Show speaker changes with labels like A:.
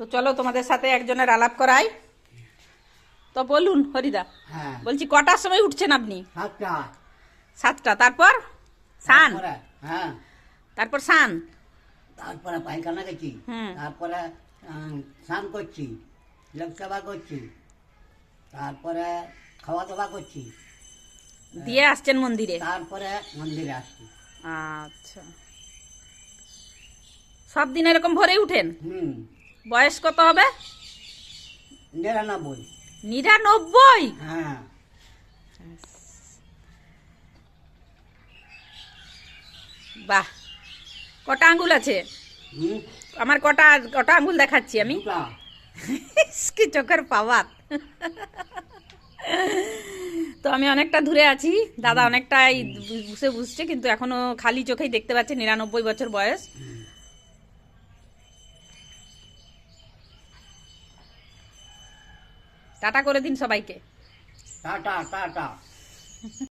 A: তো চলো তোমাদের সাথে একজনের আলাপ করাই। তো বলুন হরিদা,
B: হ্যাঁ,
A: বলছি কটার সময় উঠছেন আপনি?
B: 7টা।
A: 7টা। তারপর স্নান,
B: তারপরে হ্যাঁ,
A: তারপর স্নান।
B: তারপরে পায়খানা গেছি,
A: হুম।
B: তারপরে স্নান করছি, লোক সেবা করছি, তারপরে খাওয়া দাওয়া করছি,
A: দিয়ে আসছেন মন্দিরে?
B: তারপরে মন্দিরে আসছি।
A: আচ্ছা, সব দিন এরকম ভোরেই উঠেন?
B: হুম,
A: বয়স কত হবে?
B: 99।
A: 99?
B: হ্যাঁ,
A: বাহ, কটা আঙ্গুল আছে?
B: হুম,
A: আমার কটা কটা আঙ্গুল দেখাচ্ছি আমি?
B: 2টা।
A: কি চোখের পাওয়ার! তো আমি অনেকটা দূরে আছি, দাদা অনেকটাই বুঝে বুঝছে, কিন্তু এখনো খালি চোখেই দেখতে পাচ্ছে। 99 বছর বয়স। টাটা করে দিন সবাইকে।
B: Tata tata.